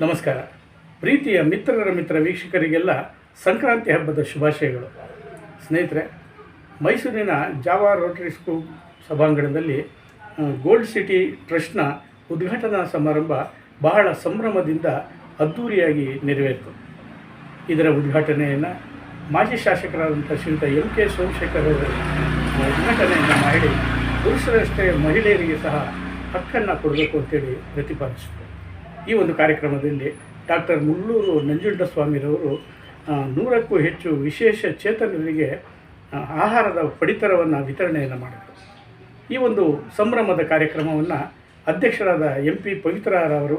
ನಮಸ್ಕಾರ. ಪ್ರೀತಿಯ ಮಿತ್ರ ವೀಕ್ಷಕರಿಗೆಲ್ಲ ಸಂಕ್ರಾಂತಿ ಹಬ್ಬದ ಶುಭಾಶಯಗಳು. ಸ್ನೇಹಿತರೆ, ಮೈಸೂರಿನ ಜಾವಾ ರೋಟರಿ ಸ್ಕೂಲ್ ಸಭಾಂಗಣದಲ್ಲಿ ಗೋಲ್ಡ್ ಸಿಟಿ ಟ್ರಸ್ಟ್ನ ಉದ್ಘಾಟನಾ ಸಮಾರಂಭ ಬಹಳ ಸಂಭ್ರಮದಿಂದ ಅದ್ಧೂರಿಯಾಗಿ ನೆರವೇರಿತು. ಇದರ ಉದ್ಘಾಟನೆಯನ್ನು ಮಾಜಿ ಶಾಸಕರಾದಂಥ ಶ್ರೀಯುತ MK ಸೋಮಶೇಖರ್ ಅವರು ಉದ್ಘಾಟನೆಯನ್ನು ಮಾಡಿ ಪುರುಷರಷ್ಟೇ ಮಹಿಳೆಯರಿಗೆ ಸಹ ಹಕ್ಕನ್ನು ಕೊಡಬೇಕು ಅಂತೇಳಿ ಪ್ರತಿಪಾದಿಸಿದರು. ಈ ಒಂದು ಕಾರ್ಯಕ್ರಮದಲ್ಲಿ ಡಾಕ್ಟರ್ ಮುಳ್ಳೂರು ನಂಜುಂಡಸ್ವಾಮಿರವರು 100ಕ್ಕೂ ಹೆಚ್ಚು ವಿಶೇಷ ಚೇತನರಿಗೆ ಆಹಾರದ ಪಡಿತರವನ್ನು ವಿತರಣೆಯನ್ನು ಮಾಡಿದರು. ಈ ಒಂದು ಸಂಭ್ರಮದ ಕಾರ್ಯಕ್ರಮವನ್ನು ಅಧ್ಯಕ್ಷರಾದ MP ಪವಿತ್ರರವರು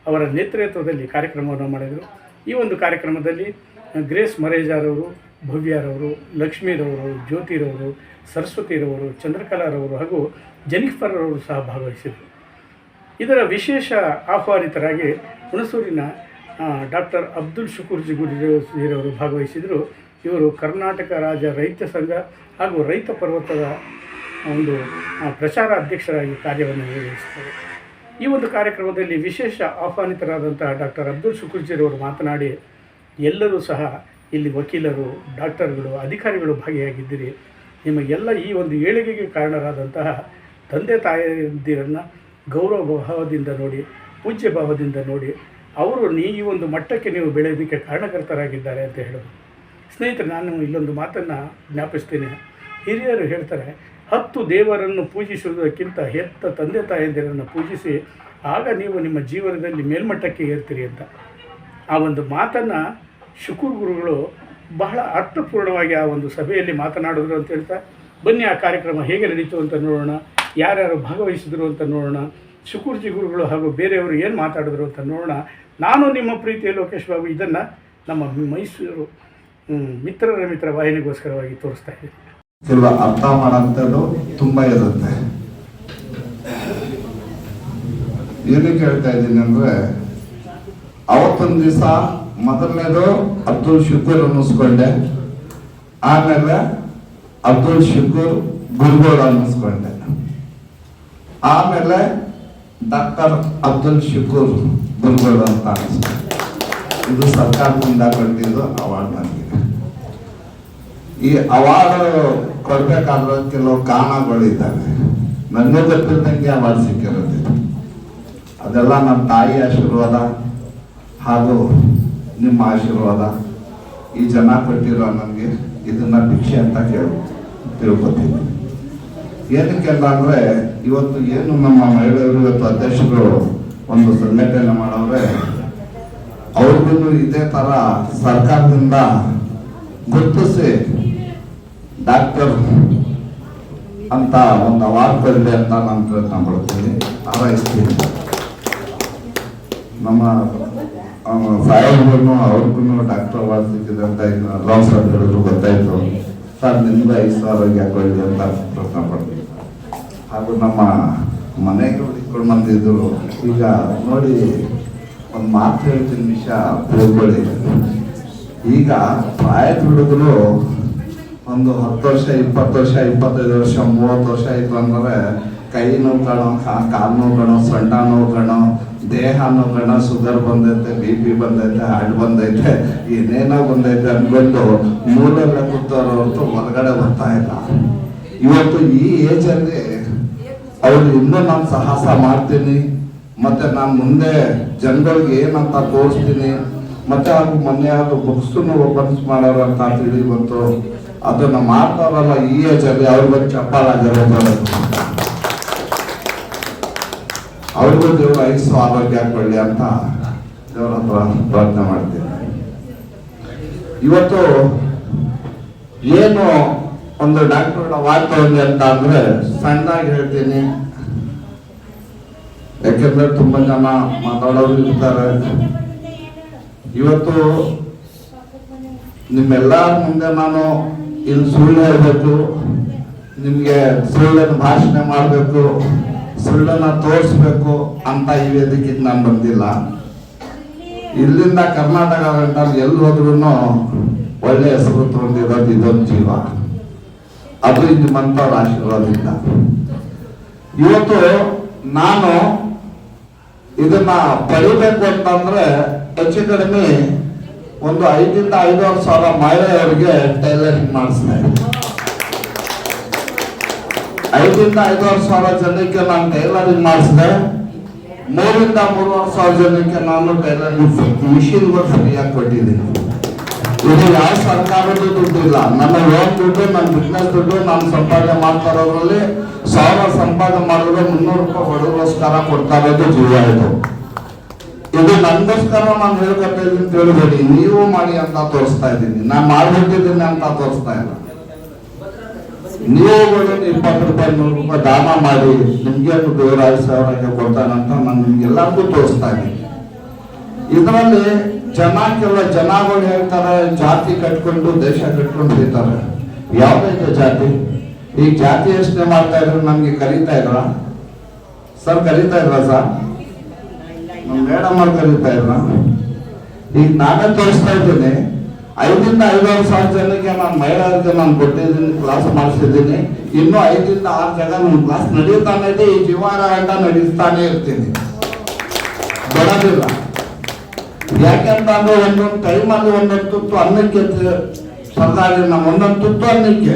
ಅವರ ನೇತೃತ್ವದಲ್ಲಿ ಕಾರ್ಯಕ್ರಮವನ್ನು ಮಾಡಿದರು. ಈ ಒಂದು ಕಾರ್ಯಕ್ರಮದಲ್ಲಿ ಗ್ರೇಸ್ ಮರೇಜಾರವರು, ಭವ್ಯಾರವರು, ಲಕ್ಷ್ಮೀರವರು, ಜ್ಯೋತಿರವರು, ಸರಸ್ವತಿರವರು, ಚಂದ್ರಕಲಾರವರು ಹಾಗೂ ಜೆನಿಫರ್ರವರು ಸಹ ಭಾಗವಹಿಸಿದರು. ಇದರ ವಿಶೇಷ ಆಹ್ವಾನಿತರಾಗಿ ಹುಣಸೂರಿನ ಡಾಕ್ಟರ್ ಅಬ್ದುಲ್ ಶುಕೂರ್ ಜಿಗುರಿರವರು ಭಾಗವಹಿಸಿದರು. ಇವರು ಕರ್ನಾಟಕ ರಾಜ್ಯ ರೈತ ಸಂಘ ಹಾಗೂ ರೈತ ಪರ್ವತದ ಒಂದು ಪ್ರಚಾರ ಅಧ್ಯಕ್ಷರಾಗಿ ಕಾರ್ಯವನ್ನು ನಿರ್ವಹಿಸಿದರು. ಈ ಒಂದು ಕಾರ್ಯಕ್ರಮದಲ್ಲಿ ವಿಶೇಷ ಆಹ್ವಾನಿತರಾದಂತಹ ಡಾಕ್ಟರ್ ಅಬ್ದುಲ್ ಶುಕೂರ್ಜಿರವರು ಮಾತನಾಡಿ, ಎಲ್ಲರೂ ಸಹ ಇಲ್ಲಿ ವಕೀಲರು, ಡಾಕ್ಟರ್ಗಳು, ಅಧಿಕಾರಿಗಳು ಭಾಗಿಯಾಗಿದ್ದೀರಿ. ನಿಮಗೆಲ್ಲ ಈ ಒಂದು ಏಳಿಗೆಗೆ ಕಾರಣರಾದಂತಹ ತಂದೆ ತಾಯಿಯಂದಿರನ್ನು ಗೌರವ ಭಾವದಿಂದ ನೋಡಿ, ಪೂಜ್ಯ ಭಾವದಿಂದ ನೋಡಿ, ಅವರು ಈ ಒಂದು ಮಟ್ಟಕ್ಕೆ ನೀವು ಬೆಳೆಯೋದಕ್ಕೆ ಕಾರಣಕರ್ತರಾಗಿದ್ದಾರೆ ಅಂತ ಹೇಳೋದು. ಸ್ನೇಹಿತರೆ, ನಾನು ಇಲ್ಲೊಂದು ಮಾತನ್ನು ಜ್ಞಾಪಿಸ್ತೀನಿ. ಹಿರಿಯರು ಹೇಳ್ತಾರೆ, 10 ದೇವರನ್ನು ಪೂಜಿಸುವುದಕ್ಕಿಂತ ಹೆತ್ತ ತಂದೆ ತಾಯಂದಿರನ್ನು ಪೂಜಿಸಿ, ಆಗ ನೀವು ನಿಮ್ಮ ಜೀವನದಲ್ಲಿ ಮೇಲ್ಮಟ್ಟಕ್ಕೆ ಏರ್ತೀರಿ ಅಂತ. ಆ ಒಂದು ಮಾತನ್ನು ಶುಕೂರ್ ಗುರುಗಳು ಬಹಳ ಅರ್ಥಪೂರ್ಣವಾಗಿ ಆ ಒಂದು ಸಭೆಯಲ್ಲಿ ಮಾತನಾಡಿದ್ರು ಅಂತ ಹೇಳ್ತಾ, ಬನ್ನಿ ಆ ಕಾರ್ಯಕ್ರಮ ಹೇಗೆ ನಡೀತು ಅಂತ ನೋಡೋಣ, ಯಾರ್ಯಾರು ಭಾಗವಹಿಸಿದ್ರು ಅಂತ ನೋಡೋಣ, ಶುಕೂರ್ಜಿ ಗುರುಗಳು ಹಾಗೂ ಬೇರೆಯವರು ಏನು ಮಾತಾಡಿದ್ರು ಅಂತ ನೋಡೋಣ. ನಾನು ನಿಮ್ಮ ಪ್ರೀತಿಯ ಲೋಕೇಶ್ ಬಾಬು ಇದನ್ನು ನಮ್ಮ ಮೈಸೂರು ಮಿತ್ರ ವಾಹಿನಿಗೋಸ್ಕರವಾಗಿ ತೋರಿಸ್ತಾ ಇದ್ದೀನಿ. ಕೆಲವು ಅರ್ಥ ಮಾಡೋಂಥದ್ದು ತುಂಬ ಇರುತ್ತೆ. ಏನಕ್ಕೆ ಹೇಳ್ತಾ ಇದ್ದೀನಿ ಅಂದರೆ, ಅವತ್ತೊಂದು ದಿವಸ ಮೊದಲನೇದು ಅಬ್ದುಲ್ ಶುಕೂರ್ ಅನ್ನಿಸ್ಕೊಂಡೆ, ಆಮೇಲೆ ಅಬ್ದುಲ್ ಶುಕೂರ್ ಗುರುಗಳು ಅನ್ನಿಸ್ಕೊಂಡೆ, ಆಮೇಲೆ ಡಾಕ್ಟರ್ ಅಬ್ದುಲ್ ಶುಕೂರ್ ಗುರುಗಳು ಅಂತ ಅನಿಸ್ತು. ಇದು ಸರ್ಕಾರದಿಂದ ಕೊಟ್ಟಿದ್ದು ಅವಾರ್ಡ್. ನನಗೆ ಈ ಅವಾರ್ಡ್ ಕೊಡ್ಬೇಕಾದ್ರೆ ಕೆಲವು ಕಾರಣಗಳಿದ್ದಾವೆ. ನನಗೆ ಗೊತ್ತಿದ್ದಂಗೆ ಅವಾರ್ಡ್ ಸಿಕ್ಕಿರೋದು. ಅದೆಲ್ಲ ನಮ್ಮ ತಾಯಿ ಆಶೀರ್ವಾದ ಹಾಗೂ ನಿಮ್ಮ ಆಶೀರ್ವಾದ. ಈ ಜನ ಕೊಟ್ಟಿರೋ ನನಗೆ ಇದನ್ನ ಭಿಕ್ಷೆ ಅಂತ ತಿಳ್ಕೊತೀನಿ. ಏನಕ್ಕೆಲ್ಲ ಅಂದರೆ, ಇವತ್ತು ಏನು ನಮ್ಮ ಮಹಿಳೆಯರು ಇವತ್ತು ಅಧ್ಯಕ್ಷರು ಒಂದು ಸಂಘಟನೆ ಮಾಡವ್ರೆ, ಅವ್ರಿಗೂ ಇದೇ ಥರ ಸರ್ಕಾರದಿಂದ ಗುರುತಿಸಿ ಡಾಕ್ಟರ್ ಅಂತ ಒಂದು ಅವಾರ್ಡ್ ಕೊಡಲಿ ಅಂತ ನಾನು ಪ್ರಯತ್ನ ಮಾಡ್ತೀನಿ, ಹಾರೈಸ್ತೀನಿ. ನಮ್ಮ ಸಾಹೇಬ್ರು ಅವ್ರಿಗೂ ಡಾಕ್ಟರ್ ಅವಾರ್ಡ್ ಸಿಕ್ಕಿದೆ ಅಂತ ಲಾಂಗ್ ಸರ್ ಹೇಳಿದ್ರು, ಗೊತ್ತಾಯ್ತು. ಸರ್ ನಿಮ್ದು 5,000 ಆರೋಗ್ಯ ಕೊಡಲಿ ಅಂತ ಪ್ರಯತ್ನ ಪಡ್ತೀನಿ. ಹಾಗೂ ನಮ್ಮ ಮನೆಗೆ ಹುಡುಕೊಂಡು ಬಂದಿದ್ರು. ಈಗ ನೋಡಿ, ಒಂದು ಮಾತು ಹೇಳ್ತೀನಿ, ವಿಷಯ ತಿಳ್ಕೊಳ್ಳಿ. ಈಗ ಪ್ರಾಯದ ಹುಡುಗರು ಒಂದು 10 ವರ್ಷ, 20 ವರ್ಷ, 25 ವರ್ಷ, 30 ವರ್ಷ ಆಯ್ತು ಅಂದ್ರೆ ಕೈ ನೋವು ಕಾಣೋ, ಕಾಲು ನೋವು ಕಾಣೋ, ಸೊಂಟ ನೋವು ಕಾಣೋ, ದೇಹ ನೋವು ಕಾಣೋ, ಶುಗರ್ ಬಂದೈತೆ, BP ಬಂದೈತೆ, ಹಾರ್ಟ್ ಬಂದೈತೆ, ಏನೇನೋ ಬಂದೈತೆ ಅನ್ಕೊಂಡು ಮೂಲಲ್ಲ ಕೂತವ್ರು ಹೊರತು ಹೊರಗಡೆ ಬರ್ತಾ ಇಲ್ಲ. ಇವತ್ತು ಈ ಏಜಲ್ಲಿ ಅವ್ರು ಇನ್ನೂ ನಾನು ಸಾಹಸ ಮಾಡ್ತೀನಿ, ಮತ್ತೆ ನಾನು ಮುಂದೆ ಜನಗಳಿಗೆ ಏನಂತ ತೋರಿಸ್ತೀನಿ, ಮತ್ತೆ ಅದು ಮೊನ್ನೆ ಅದು ಬುಕ್ಸನ್ನು ಓಪನ್ಸ್ ಮಾಡೋರು ಅಂತ ತಿಳಿ ಬಂತು. ಅದನ್ನು ಮಾಡ್ತಾರಲ್ಲ ಈ ಏಜಲ್ಲಿ, ಅವ್ರಿಗೂ ಚಪ್ಪಾಳಾಗಿರೋದು. ಅವ್ರಿಗೂ ದೇವರು 5,000 ಆರೋಗ್ಯ ಕೊಡಲಿ ಅಂತ ದೇವರ ಹತ್ರ ಪ್ರಾರ್ಥನೆ ಮಾಡ್ತೀನಿ. ಇವತ್ತು ಏನು ಒಂದು ಡಾಕ್ಟರ್ ಅವಾರ್ಡ್ ತಗೊಂಡೆ ಅಂತ ಅಂದ್ರೆ ಸಣ್ಣದಾಗಿ ಹೇಳ್ತೀನಿ, ಯಾಕೆಂದ್ರೆ ತುಂಬಾ ಜನ ಮಾತಾಡೋರು ಇರ್ತಾರೆ. ಇವತ್ತು ನಿಮ್ಮೆಲ್ಲರ ಮುಂದೆ ನಾನು ಇಲ್ಲಿ ಸುಳ್ಳು ಹೇಳ್ಬೇಕು, ನಿಮ್ಗೆ ಸುಳ್ಳನ್ನು ಭಾಷಣ ಮಾಡಬೇಕು, ಸುಳ್ಳನ್ನ ತೋರಿಸ್ಬೇಕು ಅಂತ ಈ ವೇದಿಕೆಗೆ ನಾನು ಬಂದಿಲ್ಲ. ಇಲ್ಲಿಂದ ಕರ್ನಾಟಕ ಗಂಟಲ್ಲಿ ಎಲ್ಲಿ ಹೋದ್ರೂ ಒಳ್ಳೆ ಹೆಸರು ತಗೊಂಡಿರೋದು ಇದೊಂದು ಜೀವ. ಅದು ನಿಮ್ಮಂಥವ್ರ ಆಶೀರ್ವಾದದಿಂದ. ಇವತ್ತು ನಾನು ಇದನ್ನ ಪಡಿಬೇಕು ಅಂತಂದ್ರೆ ಹೆಚ್ಚು ಕಡಿಮೆ ಒಂದು 5,000 ಇಂದ 5,500 ಮಹಿಳೆಯರಿಗೆ ಟೈಲರಿಂಗ್ ಮಾಡಿಸ್ದೆ. 5,000 ಇಂದ 5,500 ಜನಕ್ಕೆ ನಾನು ಟೈಲರಿಂಗ್ ಮಾಡಿಸಿದೆ. 3,000 ಇಂದ 3,500 ಜನಕ್ಕೆ ನಾನು ಟೈಲರಿಂಗ್ ಮಿಷಿನ್ಗಳು ಫ್ರೀಯಾಗಿ ಕೊಟ್ಟಿದ್ದೀನಿ. ಇದು ಯಾವ ಸರ್ಕಾರದ ದುಡ್ಡು ಇಲ್ಲ, ನನ್ನ ಲೋನ್ ದುಡ್ಡು, ನನ್ನ ಬಿಸ್ನೆಸ್ ದುಡ್ಡು. ನಾನು ಸಂಪಾದನೆ ಮಾಡ್ತಾ ಇರೋದ್ರಲ್ಲಿ 1,000 ಸಂಪಾದನೆ ಮಾಡಿದ್ರೆ 300 ರೂಪಾಯಿ ಬಡವರಿಗೋಸ್ಕರ ಕೊಡ್ತಾ ಇರೋದು ಜೀವ. ಇದು ನನಗೋಸ್ಕರ ನಾನು ಹೇಳ್ಕೊತಾ ಇದ್ದೀನಿ ಅಂತ ಹೇಳ್ಬೇಡಿ, ನೀವು ಮಾಡಿ ಅಂತ ತೋರಿಸ್ತಾ ಇದ್ದೀನಿ. ನಾನು ಮಾಡ್ಬಿಟ್ಟಿದ್ದೀನಿ ಅಂತ ತೋರಿಸ್ತಾ ಇಲ್ಲ. ನೀವುಗಳು 20 ರೂಪಾಯಿ 100 ರೂಪಾಯಿ ದಾನ ಮಾಡಿ ನಿಮ್ಗೆ ದೇವರ 5,000 ಕೊಡ್ತಾನಂತ ನಾನು ನಿಮ್ಗೆಲ್ಲರಿಗೂ ತೋರಿಸ್ತಾ ಇದ್ದೀನಿ. ಇದರಲ್ಲಿ ಜನಗಳು ಹೇಳ್ತಾರೆ ಜಾತಿ ಕಟ್ಕೊಂಡು ದೇಶ ಕಟ್ಕೊಂಡು ಇರ್ತಾರೆ. ಯಾವ್ದೈತೆ ಜಾತಿ? ಈಗ ಜಾತಿ ಯೋಚನೆ ಮಾಡ್ತಾ ಇದ್ರು ನಮ್ಗೆ ಕರೀತಾ ಇದ್ರ ಸರ್? ಕರೀತಾ ಇದ್ರ ಸರ್? ನಮ್ಮ ಮೇಡಮ್ ಅವ್ರು ಕರೀತಾ ಇದ್ರ? ಈಗ ನಾನೇ ತೋರಿಸ್ತಾ ಇದ್ದೀನಿ. 5,000 ಇಂದ 5,500 ಜನಕ್ಕೆ ನಾನು ಮಹಿಳೆಯರಿಗೆ ನಾನು ಕೊಟ್ಟಿದ್ದೀನಿ, ಕ್ಲಾಸ್ ಮಾಡಿಸಿದ್ದೀನಿ. ಇನ್ನೂ 5 ಇಂದ 6 ಜಾಗ ನನ್ನ ಕ್ಲಾಸ್ ನಡೀತಾನೆ ಇದೆ. ಈ ಜೀವನ ಗಂಟ ನಡೆಸ್ತಾನೆ ಇರ್ತೀನಿ, ಬಿಡೋದಿಲ್ಲ. ಯಾಕೆಂತಂದ್ರೆ ಒಂದೊಂದು ಟೈಮಲ್ಲಿ ಒಂದೊಂದು ತುತ್ತು ಅನ್ನಕ್ಕೆ ಸರ್ಕಾರಿ, ನಮ್ಮ ಒಂದೊಂದು ತುತ್ತು ಅನ್ನಕ್ಕೆ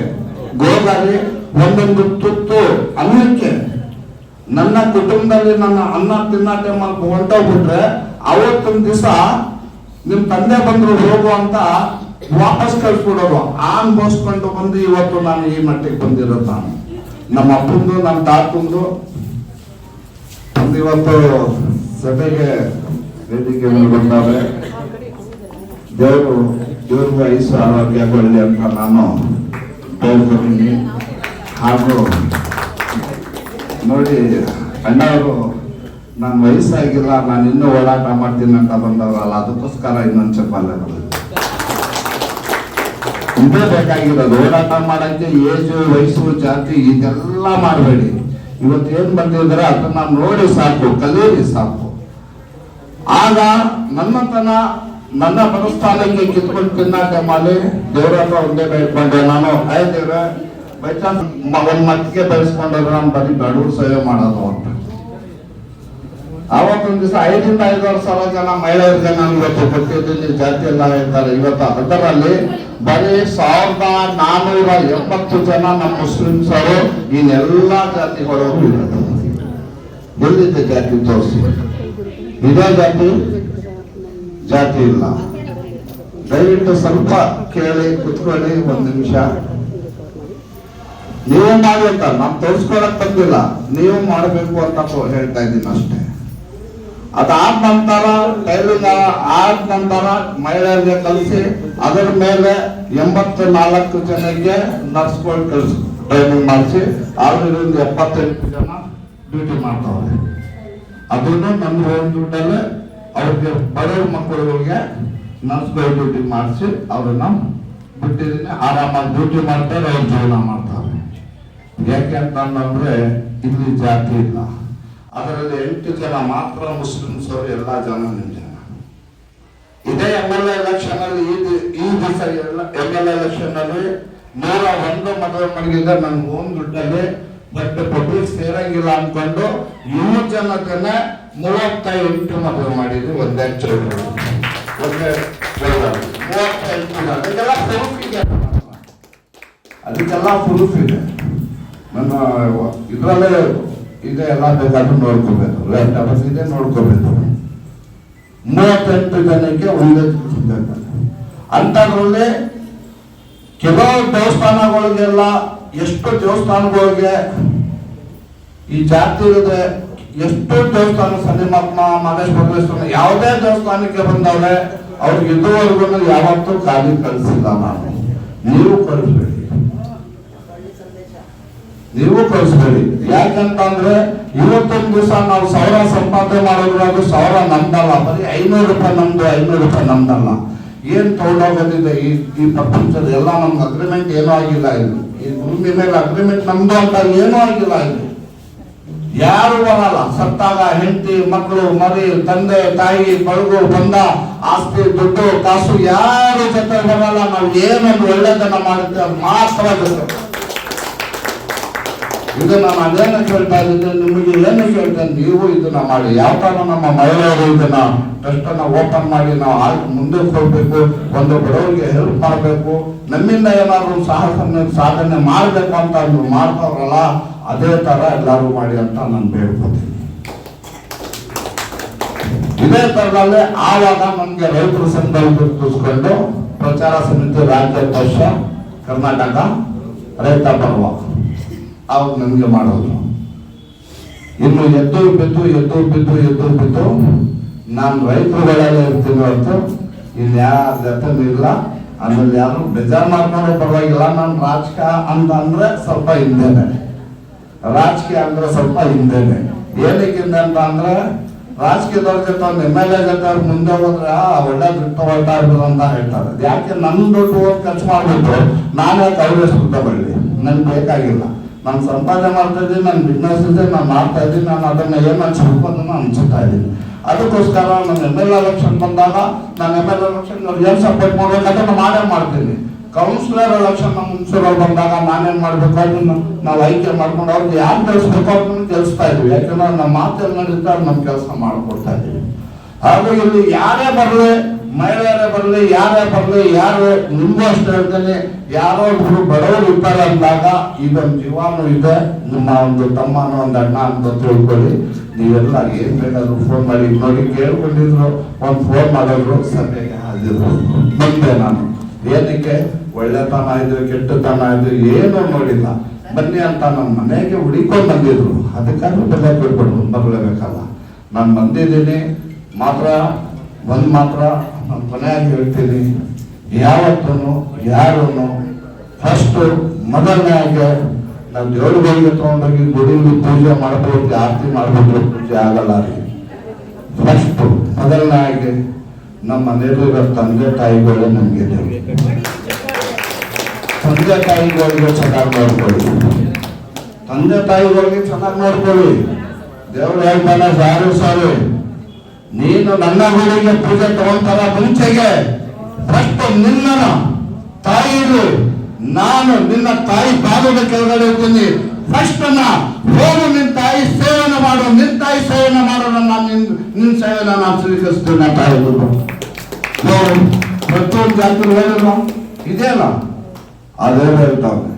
ಗೋದಾರಿ, ಒಂದೊಂದು ತುತ್ತು ಅನ್ನಕ್ಕೆ. ನನ್ನ ಕುಟುಂಬದಲ್ಲಿ ನನ್ನ ಅನ್ನ ತಿನ್ನೋ ಟೈಮಲ್ಲಿ ಹೊಂಟೋಗ್ಬಿಟ್ರೆ ಅವತ್ತೊಂದು ದಿವಸ ನಿಮ್ ತಂದೆ ಬಂದ್ರು ಹೋಗು ಅಂತ ವಾಪಸ್ ಕಳ್ಸ್ಬಿಡೋರು. ಅನ್ಭವಿಸ್ಕೊಂಡು ಬಂದು ಇವತ್ತು ನಾನು ಈ ಮಟ್ಟಿಗೆ ಬಂದಿರೋದು. ನಾನು ನಮ್ಮ ಅಪ್ಪಂದು ನಮ್ಮ ತಾತಂದು ಒಂದು ಇವತ್ತು ಸಭೆಗೆ ವೇದಿಕೆ ಬಂದವ್ರೆ. ದೇವ್ರಿಗೆ 5 ಆರೋಗ್ಯ ಕೊಡಲಿ ಅಂತ ನಾನು ಬೇಡ್ಕೊತೀನಿ. ಹಾಗೂ ನೋಡಿ ಅಣ್ಣವರು, ನಾನು ವಯಸ್ಸಾಗಿಲ್ಲ, ನಾನು ಇನ್ನೂ ಓಡಾಟ ಮಾಡ್ತೀನಿ ಅಂತ ಬಂದವರಲ್ಲ, ಅದಕ್ಕೋಸ್ಕರ ಇನ್ನೊಂದು ಚಪ್ಪಾಳೆ ಇದೇ ಬೇಕಾಗಿರೋದು. ಓಡಾಟ ಮಾಡಕ್ಕೆ ಏಜು, ವಯಸ್ಸು, ಜಾತಿ ಇದೆಲ್ಲ ಮಾಡಬೇಡಿ. ಇವತ್ತೇನ್ ಬಂದಿದ್ರೆ ಅದನ್ನ ನೋಡಿ ಸಾಕು, ಕಲೀರಿ ಸಾಕು. ಆಗ ನನ್ನ ಮನಸ್ಥಾನಕ್ಕೆ ಕಿತ್ಕೊಂಡು ತಿನ್ನಾಟ ಮಾಡಿ ದೇವ್ರ ಹತ್ರ ಒಂದೇ ಬೇಡ್ಕೊಂಡೆ ನಾನು. ದೇವ್ರ ಬೈ ಚಾನ್ಸ್ ಒಂದ್ ಮಟ್ಟಿಗೆ ಬಯಸ್ಕೊಂಡ್ರೆ ನಾನು ಬರೀ ಬಡವ್ರು ಸೇವೆ ಮಾಡೋದು ಅಂತ. ಆವತ್ತೊಂದು ದಿವಸ 5,000 ಇಂದ 5,500 ಜನ ಮಹಿಳೆಯರಿಗೆ ನಾನು ಇವತ್ತು ಕೊಟ್ಟಿದ್ದೀನಿ. ಜಾತಿ ಎಲ್ಲ ಹೇಳ್ತಾರೆ. ಇವತ್ತು ಅದರಲ್ಲಿ ಬರೀ 1,480 ಜನ ನಮ್ಮ ಮುಸ್ಲಿಮ್ಸ್ ಅವರು, ಇನ್ನೆಲ್ಲಾ ಜಾತಿಗಳು ಎಲ್ಲಿದೆ ಜಾತಿ ತೋರಿಸಿ? ಇದೇ ಜಾತಿ ಇಲ್ಲ. ದಯವಿಟ್ಟು ಸ್ವಲ್ಪ ಕೇಳಿ, ಕುತ್ಕೊಳ್ಳಿ 1 ನಿಮಿಷ. ನೀವು ಮಾಡಿ ಅಂತ ನಾನು ತೋರಿಸ್ಕೊಳಕ್ ಬಂದಿಲ್ಲ, ನೀವು ಮಾಡಬೇಕು ಅಂತ ಹೇಳ್ತಾ ಇದ್ದೀನಿ ಅಷ್ಟೇ. ಅದಾದ ನಂತರ ಟೈಲಿಂಗ್ ಆದ ನಂತರ ಮಹಿಳೆಯರಿಗೆ ಕಲಿಸಿ ಅದರ ಮೇಲೆ 84 ಜನಕ್ಕೆ ನರ್ಸ್ಗಳು ಕಲಿಸಿ ಟ್ರೈನಿಂಗ್ ಮಾಡಿಸಿ ಅವರಿಂದ 78 ಜನ ಡ್ಯೂಟಿ ಮಾಡ್ತಾವ್ರೆ. ಅದನ್ನು ನನ್ನ ಓನ್ ದುಡ್ಡಲ್ಲೇ ಅವ್ರಿಗೆ ಬಡವ್ರ ಮಕ್ಕಳುಗಳಿಗೆ ನರ್ಸ್ಗಳು ಡ್ಯೂಟಿ ಮಾಡಿಸಿ ಅವ್ರನ್ನ ಬಿಟ್ಟಿದ್ದೀನಿ. ಆರಾಮಾಗಿ ಡ್ಯೂಟಿ ಮಾಡ್ತಾರೆ, ಅವ್ರ ಜೀವನ ಮಾಡ್ತಾರೆ. ಯಾಕೆ ಅಂತಂದ್ರೆ ಇಲ್ಲಿ ಜಾತಿ ಇಲ್ಲ. ಅದರಲ್ಲಿ 8 ಜನ ಮಾತ್ರ ಮುಸ್ಲಿಮ್ಸ್ ಅವರು, ಎಲ್ಲಾ ಜನ ನಿಮ್ಮ ಜನ. ಇದೇ MLA ಎಲೆಕ್ಷನ್ ಅಲ್ಲಿ ಈ ದಿವಸ MLA ಎಲೆಕ್ಷನ್ ಅಲ್ಲಿ 101 ಮದುವೆ ಮಾಡಿದ್ರೆ ನನ್ನ ಓನ್ ದುಡ್ಡಲ್ಲಿ, ಬಟ್ ಪಬ್ಲಿಕ್ ಸೇರಂಗಿಲ್ಲ ಅನ್ಕೊಂಡು 7 ಜನಕ್ಕೆ 38 ಮದುವೆ ಮಾಡಿದ್ವಿ. ಒಂದೇ ಚೌಲ್ಟ್ರಿ 38 ಅದಕ್ಕೆಲ್ಲ ಪ್ರೂಫ್ ಇದೆ. ನನ್ನ ಇದರಲ್ಲೇ ಇದೆ, ಎಲ್ಲ ಬೇಕಾದ್ರೂ ನೋಡ್ಕೋಬೇಕು, ಇದೆ ನೋಡ್ಕೋಬೇಕು. 38 ಜನಕ್ಕೆ ಒಂದೇ ಅಂತದ್ರಲ್ಲಿ ಕೆಲವು ದೇವಸ್ಥಾನಗಳಿಗೆಲ್ಲ, ಎಷ್ಟು ದೇವಸ್ಥಾನಗಳಿಗೆ ಈ ಜಾತಿ ಇದೆ, ಎಷ್ಟು ದೇವಸ್ಥಾನ ಸನ್ನಿಮತ್ಮ ಮಾದೇಶ್ವರ ಯಾವುದೇ ದೇವಸ್ಥಾನಕ್ಕೆ ಬಂದವ್ರೆ ಅವ್ರಿಗೆ ಇದುವರೆಗೂ ಯಾವತ್ತೂ ಖಾಲಿ ಕಳಿಸಿಲ್ಲ ನಾನು. ನೀವು ಕಳಿಸ್ಬೇಡಿ. ಯಾಕಂತಂದ್ರೆ ಇವತ್ತೊಂದು ದಿವಸ ನಾವು 1,000 ಸಂಪಾದನೆ ಮಾಡೋದ್ರಾಗ 1,000 ನಮ್ದಲ್ಲ, ಬರೀ 500 ರೂಪಾಯಿ ನಮ್ದು, 500 ರೂಪಾಯಿ ನಮ್ದಲ್ಲ. ಏನ್ ತಗೊಂಡೋಗೋದಿದೆ ಈ ಪ್ರಪಂಚದ ಎಲ್ಲ ನಮ್ಗೆ ಅಗ್ರಿಮೆಂಟ್ ಏನೂ ಆಗಿಲ್ಲ. ಇಲ್ಲಿ ಈ ಭೂಮಿ ಮೇಲೆ ಅಗ್ರಿಮೆಂಟ್ ನಮ್ದು ಅಂತ ಏನೂ ಆಗಿಲ್ಲ. ಇಲ್ಲಿ ಯಾರು ಬರಲ್ಲ. ಸತ್ತಾಗ ಹೆಂಡತಿ, ಮಕ್ಕಳು, ಮರಿ, ತಂದೆ, ತಾಯಿ, ಬಳುಗು, ಬಂದ, ಆಸ್ತಿ, ದುಡ್ಡು, ಕಾಸು ಯಾರು ಜೊತೆ ಬರಲ್ಲ. ನಾವು ಏನೊಂದು ಒಳ್ಳೆದನ್ನ ಮಾಡುತ್ತೆ ಮಾತ್ರ ಜೊತೆ. ಇದು ನಾನು ಅದೇನ ಕೇಳ್ತಾ ಇದ್ದೀನಿ, ನಿಮಗೆ ಏನು ಕೇಳ್ತೇನೆ, ನೀವು ಇದನ್ನ ಮಾಡಿ. ಯಾವ ತರ ನಮ್ಮ ಮಹಿಳೆಯರು ಇದನ್ನ ಟ್ರಸ್ಟನ್ನು ಓಪನ್ ಮಾಡಿ ನಾವು ಮುಂದೆ ಹೋಗ್ಬೇಕು, ಒಂದು ಬಡವರಿಗೆ ಹೆಲ್ಪ್ ಮಾಡಬೇಕು, ನಮ್ಮಿಂದ ಏನಾದ್ರು ಸಾಧನೆ ಮಾಡಬೇಕು ಅಂತ ಅಂದ್ರು ಮಾಡ್ತಾವ್ರಲ್ಲ, ಅದೇ ತರ ಎಲ್ಲರೂ ಮಾಡಿ ಅಂತ ನಾನು ಬೇಡ್ಕೊತೀನಿ. ಇದೇ ತರದಲ್ಲಿ ಆವಾಗ ನಮ್ಗೆ ರೈತರ ಸಂಘದಲ್ಲಿ ಗುರುತಿಸ್ಕೊಂಡು ಪ್ರಚಾರ ಸಮಿತಿ ರಾಜ್ಯಾಧ್ಯಕ್ಷ ಕರ್ನಾಟಕ ರೈತ ಪರ್ವ ಅವಾಗ ನಮ್ಗೆ ಮಾಡೋದು. ಇನ್ನು ಎದ್ದು ಬಿದ್ದು ನಾನು ರೈತರುಗಳಲ್ಲೇ ಇರ್ತೀನಿ ಹೊರತು ಇನ್ಯಾರ ಜೊತೆ ಇಲ್ಲ. ಆಮೇಲೆ ಯಾರು ಬೇಜಾರು ಮಾಡ್ಕೊಂಡ್ರೆ ಪರವಾಗಿಲ್ಲ. ನಾನು ರಾಜಕೀಯ ಅಂದ್ರೆ ಸ್ವಲ್ಪ ಹಿಂದೆನೆ, ಏನಕ್ಕೆ ಅಂತ ಅಂದ್ರೆ ರಾಜಕೀಯದವ್ರ ಜೊತೆ ಒಂದು MLA ಜೊತೆ ಅವ್ರು ಮುಂದೆ ಹೋದ್ರೆ ಒಳ್ಳೆ ದುಡ್ಡು ಹೊರಟ ಇರ್ಬೋದು ಅಂತ ಹೇಳ್ತಾರೆ. ಯಾಕೆ ನನ್ನ ದುಡ್ಡು ಹೋಗಿ ಖರ್ಚು ಮಾಡ್ಬಿಟ್ಟು ನಾನೇ ಕಾಂಗ್ರೆಸ್ ತಗೊಳ್ಳಿ, ನನ್ಗೆ ಬೇಕಾಗಿಲ್ಲ. ನಾನು ಸಂಪಾದನೆ ಮಾಡ್ತಾ ಇದ್ದೀನಿ, ನನ್ನ ಬಿಸ್ನೆಸ್ ಇದೆ, ನಾನು ಮಾಡ್ತಾ ಇದ್ದೀನಿ, ನಾನು ಅದನ್ನ ಏನು ಅನ್ಸ್ಬೇಕು ಅದನ್ನು ಅನ್ಸುತ್ತಾ ಇದ್ದೀನಿ. ಅದಕ್ಕೋಸ್ಕರ ನಾನು MLA ಎಲೆಕ್ಷನ್ ಬಂದಾಗ ನಾನು MLA ಎಲೆಕ್ಷನ್ ಏನು ಸಪೋರ್ಟ್ ಮಾಡ್ಬೇಕು ಅದನ್ನು ಮಾಡೇ ಮಾಡ್ತೀನಿ. ಕೌನ್ಸಿಲರ್ ಎಲೆಕ್ಷನ್ ನಮ್ಮ ಮುನ್ಸಿಪಲ್ ಬಂದಾಗ ನಾನೇನ್ ಮಾಡ್ಬೇಕು ಅದನ್ನ ನಾವು ಆಯ್ಕೆ ಮಾಡ್ಕೊಂಡು ಅವ್ರಿಗೆ ಯಾರು ಕೆಲಸಬೇಕು ಅವ್ರನ್ನ ಕೆಲಸ್ತಾ ಇದ್ವಿ. ಯಾಕಂದ್ರೆ ನಮ್ಮ ಮಾತಲ್ಲಿ ನಡೆದ್ರೆ ಅವ್ರು ನಮ್ಮ ಕೆಲಸ ಮಾಡ್ಕೊಡ್ತಾ ಇದ್ದೀವಿ. ಹಾಗೂ ಇಲ್ಲಿ ಯಾರೇ ಬರಲಿ, ಮಹಿಳೆಯರೇ ಬರಲಿ, ಯಾರೇ ಬರಲಿ, ಯಾರು ನಿಮಗೂ ಅಷ್ಟೇ ಹೇಳ್ತೇನೆ, ಯಾರೋ ಒಬ್ರು ಬಡವರು ಇರ್ತಾರೆ ಅಂದಾಗ ಇದೊಂದು ಜೀವಾನು ಇದೆ, ನಿಮ್ಮ ಒಂದು ತಮ್ಮನೋ ಒಂದು ಅಣ್ಣ ಅಂತ ತಿಳ್ಕೊಳ್ಳಿ. ನೀವೆಲ್ಲ ಏನ್ ಬೇಕಾದ್ರೂ ಫೋನ್ ಮಾಡಿ ನೋಡಿ ಕೇಳ್ಕೊಂಡಿದ್ರು, ಒಂದು ಫೋನ್ ಮಾಡಿದ್ರು, ಸಭೆಗೆ ಹಾಜಿರು ಬಂದೆ. ನಾನು ಏನಕ್ಕೆ ಒಳ್ಳೆತನ ಇದ್ರು ಕೆಟ್ಟತನ ಇದ್ರು ಏನೂ ನೋಡಿಲ್ಲ, ಬನ್ನಿ ಅಂತ ನನ್ನ ಮನೆಗೆ ಹುಡಿಕೊಂಡು ಬಂದಿದ್ರು. ಅದಕ್ಕಾದ್ರೂ ಬೆಲೆ ಕೊಟ್ಬಿಟ್ಟು ಬರಲೇಬೇಕಲ್ಲ. ನಾನು ಬಂದಿದ್ದೀನಿ ಮಾತ್ರ ನಾನು ಕೊನೆಯಾಗಿ ಹೇಳ್ತೀನಿ, ಯಾವತ್ತೂ ಯಾರೂ ಫಸ್ಟು ಮೊದಲನೇಗೆ ನಾವು ದೇವರುಗಳಿಗೆ ತಗೊಂಡೋಗಿ ಗುಡಿಲಿ ಪೂಜೆ ಮಾಡ್ಬೋದು, ಆರತಿ ಮಾಡ್ಬಿಟ್ರೆ ಪೂಜೆ ಆಗಲ್ಲ ರೀ. ಫಸ್ಟು ಮೊದಲನೇಗೆ ನಮ್ಮ ಮನೆಯಲ್ಲಿರೋ ತಂದೆ ತಾಯಿಗಳೇ ನಮಗೆ ತಂದೆ ತಾಯಿಗಳಿಗೆ ಚೆನ್ನಾಗಿ ನೋಡ್ಕೊಳ್ಳಿ, ದೇವ್ರು ಹೇಳ್ತಾನೆ, ಸಾರಿ ನೀನು ನನ್ನ ಗುಡಿಗೆ ಪೂಜೆ ತಗೊಂತಾರ ಮುಂಚೆಗೆ ಫಸ್ಟ್ ನಿನ್ನ ತಾಯಿರು, ನಾನು ನಿನ್ನ ತಾಯಿ ಪಾದದ ಕೆಳಗಡೆ ಇರ್ತೀನಿ. ಫಸ್ಟ್ ಹೋಗು ನಿನ್ನ ತಾಯಿ ಸೇವನೆ ಮಾಡು, ನಿನ್ನ ತಾಯಿ ಸೇವನೆ ಮಾಡೋಣ, ನಾನು ನಿನ್ನ ಸೇವೆನ ನಾನು ಸ್ವೀಕರಿಸ್ತೀನಿ. ತಾಯಿ ಪ್ರತಿಯೊಂದು ಜಾತಿ ಹೇಳಿಲ್ಲ ಇದೆಯಲ್ಲ, ಅದೇ ಹೇಳ್ತಾವೆ,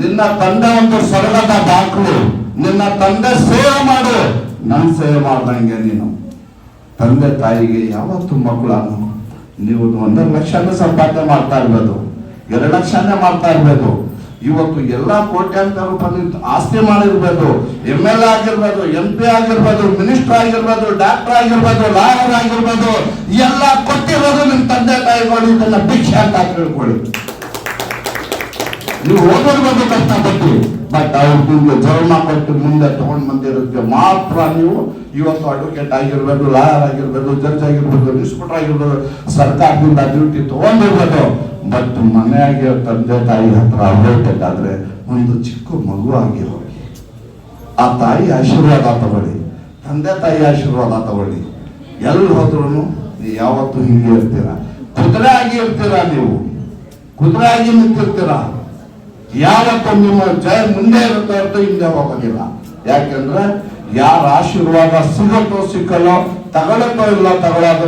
ನಿನ್ನ ತಂದೆ ಒಂದು ಸ್ವರ್ಗದ ಬಾಕ್ಲು, ನಿನ್ನ ತಂದೆ ಸೇವೆ ಮಾಡು, ನನ್ನ ಸೇವೆ ಮಾಡ್ದಂಗೆ ನೀನು. ತಂದೆ ತಾಯಿಗೆ ಯಾವತ್ತು ಮಕ್ಕಳನ್ನು ನೀವು 1 ಲಕ್ಷನೇ ಸಂಪಾದನೆ ಮಾಡ್ತಾ ಇರ್ಬೋದು, 2 ಲಕ್ಷನೇ ಮಾಡ್ತಾ ಇರ್ಬೋದು. ಇವತ್ತು ಎಲ್ಲಾ ಕೋಟ್ಯಾಂತರ ರೂಪಾಯಿ ಆಸ್ತಿ ಮಾಡಿರ್ಬೋದು, MLA ಆಗಿರ್ಬೋದು, MP ಆಗಿರ್ಬೋದು, ಮಿನಿಸ್ಟರ್ ಆಗಿರ್ಬೋದು, ಡಾಕ್ಟರ್ ಆಗಿರ್ಬೋದು, ಲಾಯರ್ ಆಗಿರ್ಬೋದು, ಎಲ್ಲ ಕೊಟ್ಟಿರೋದು ನಿಮ್ ತಂದೆ ತಾಯಿಗಳು. ಇದನ್ನ ಭಿಕ್ಷೆ ಅಂತ ತಿಳ್ಕೊಳ್ಳಿ. ನೀವು ಓದಿರ್ಬೋದು ಕಷ್ಟಪಟ್ಟು, ಬಟ್ ಅವ್ರು ನಿಮ್ಗೆ ಜನ್ಮ ಕೊಟ್ಟು ಮುಂದೆ ತಗೊಂಡ್ ಬಂದಿರೋದಕ್ಕೆ ಮಾತ್ರ ನೀವು ಇವತ್ತು ಅಡ್ವೊಕೇಟ್ ಆಗಿರ್ಬೋದು, ಲಾಯರ್ ಆಗಿರ್ಬೋದು, ಜಡ್ಜ್ ಆಗಿರ್ಬೋದು, ಇನ್ಸ್ಪೆಕ್ಟರ್ ಆಗಿರ್ಬೋದು, ಸರ್ಕಾರದಿಂದ ಡ್ಯೂಟಿ ತಗೊಂಡಿರ್ಬೋದು. ಬಟ್ ಮನೆಯಾಗಿ ತಂದೆ ತಾಯಿ ಹತ್ರ ಹೋಗ್ಬೇಕಾದ್ರೆ ಒಂದು ಚಿಕ್ಕ ಮಗು ಆಗಿ ಹೋಗಿ ಆ ತಾಯಿ ಆಶೀರ್ವಾದ ತಗೊಳ್ಳಿ, ತಂದೆ ತಾಯಿ ಆಶೀರ್ವಾದ ತಗೊಳ್ಳಿ. ಎಲ್ಲಿ ಹೋದ್ರು ನೀವು ಯಾವತ್ತು ಹಿಂಗೆ ಇರ್ತೀರ, ಕುದುರೆ ಆಗಿ ಇರ್ತೀರಾ, ನೀವು ಕುದುರೆ ಆಗಿ ನಿಂತಿರ್ತೀರಾ. ಯಾವತ್ತು ನಿಮ್ಮ ಜಯ ಮುಂದೆ ಇರುತ್ತೆ ಅಂತ ಹಿಂದೆ ಹೋಗೋದಿಲ್ಲ. ಯಾಕೆಂದ್ರೆ ಯಾರ ಆಶೀರ್ವಾದ ಸಿಗುತ್ತೋ ಸಿಕ್ಕಲ್ಲೋ, ತಗೊಳತ್ತೋ ಇಲ್ಲ ತಗೊಳ್ಳೋದು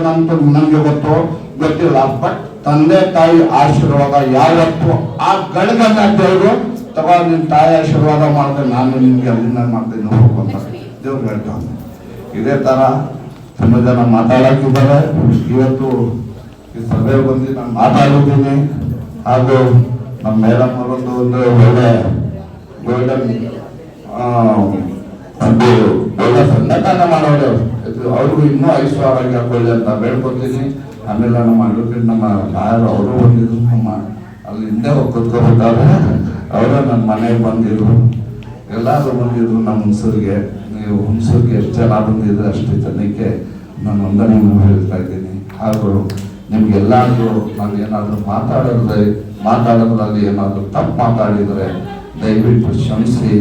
ನಮ್ಗೆ ಗೊತ್ತಿಲ್ಲ. ಬಟ್ ತಂದೆ ತಾಯಿ ಆಶೀರ್ವಾದ ಯಾವತ್ತು ಆ ಗಳಿಗನ್ನ ದೇವರು ತಗೋ, ನಿನ್ ತಾಯಿ ಆಶೀರ್ವಾದ ಮಾಡಿದ್ರೆ ನಾನು ನಿಮ್ಗೆ ಅಲ್ಲಿಂದ ಮಾಡ್ತೀನಿ ಹೋಗುವಂತ ದೇವ್ರು ಹೇಳ್ತಾನೆ. ಇದೇ ತರ ತುಂಬಾ ಜನ ಮಾತಾಡಕ್ಕಿದ್ದಾರೆ. ಇವತ್ತು ಈ ಸಭೆ ಬಂದು ನಾನು ಮಾತಾಡಿದ್ದೀನಿ. ಹಾಗೂ ನಮ್ಮ ಮೇಡಮ್ ಅವರೊಂದು ಒಳ್ಳೆ ಗೋಲ್ಡನ್ ಒಂದು ಒಳ್ಳೆ ಸಂಘಟನೆ ಮಾಡೋರು, ಅವ್ರಿಗೂ ಇನ್ನೂ ಐಶ್ವರ್ಯ ಹಾಕೊಳ್ಳಿ ಅಂತ ಬೇಡ್ಕೊತೀನಿ. ಆಮೇಲೆ ನಮ್ಮ ಅಡ್ವೊಕೇಟ್ ನಮ್ಮ ಲಾಯರ್ ಅವರು ಬಂದಿದ್ರು, ನಮ್ಮ ಅಲ್ಲಿ ಹಿಂದೆ ಹೋಗಿ ಕೂತ್ಕೊಬಿಟ್ಟಾರೆ. ಅವರ ನನ್ನ ಮನೆಗೆ ಬಂದಿದ್ರು, ಎಲ್ಲರೂ ಬಂದಿದ್ರು. ನಮ್ಮ ಹುಣಸೂರಿಗೆ, ನೀವು ಹುಣಸೂರಿಗೆ ಎಷ್ಟು ಜನ ಬಂದಿದ್ರೆ ಅಷ್ಟು ಜನಕ್ಕೆ ನಾನು ವಂದನೆ ಹೇಳ್ತಾ ಇದ್ದೀನಿ. ಹಾಗೂ ನಿಮ್ಗೆಲ್ಲಾದ್ರೂ ನಾನು ಏನಾದರೂ ಮಾತಾಡೋದ್ರಲ್ಲಿ ಏನಾದರೂ ತಪ್ಪು ಮಾತಾಡಿದರೆ ದಯವಿಟ್ಟು ಕ್ಷಮಿಸಿ.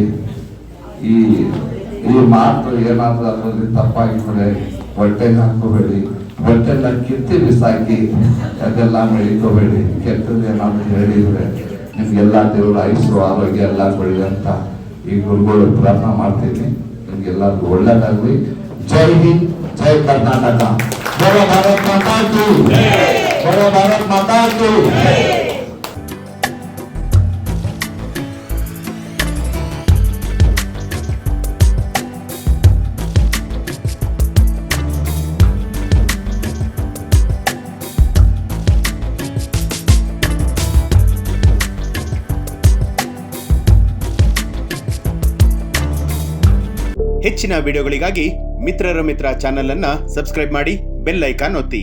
ಈ ಮಾತು ಏನಾದರೂ ಅದರಲ್ಲಿ ತಪ್ಪಾಗಿದ್ರೆ ಹೊಟ್ಟೆಗೆ ಹಾಕೋಬೇಡಿ, ಹೊಟ್ಟೆಲ್ಲ ಕಿತ್ತಿ ಬಿಸಾಕಿ ಅದೆಲ್ಲ ಬೆಳಿಕೋಬೇಡಿ. ಕೆಟ್ಟದ್ದು ಏನಾದರೂ ಹೇಳಿದ್ರೆ ನಿಮ್ಗೆಲ್ಲ ದೇವರು ಆಯುಸ್ಸು ಆರೋಗ್ಯ ಎಲ್ಲ ಕೊಡಿ ಅಂತ ಈ ಗುರುಗಳು ಪ್ರಾರ್ಥನೆ ಮಾಡ್ತೀನಿ. ನಿಮ್ಗೆಲ್ಲರಿಗೂ ಒಳ್ಳೆಯದಾಗಲಿ. ಜೈ ಹಿಂದ್, ಜೈ ಕರ್ನಾಟಕ. ಬೋಲೋ ಭಾರತ್ ಮಾತಾ ಕಿ, ಬೋಲೋ ಭಾರತ್ ಮಾತಾ ಕಿ. ಹೆಚ್ಚಿನ ವಿಡಿಯೋಗಳಿಗಾಗಿ ಮಿತ್ರರ ಮಿತ್ರ ಚಾನೆಲ್ ಅನ್ನ ಸಬ್ಸ್ಕ್ರೈಬ್ ಮಾಡಿ, ಬೆಲ್ ಐಕಾನ್ ಒತ್ತಿ.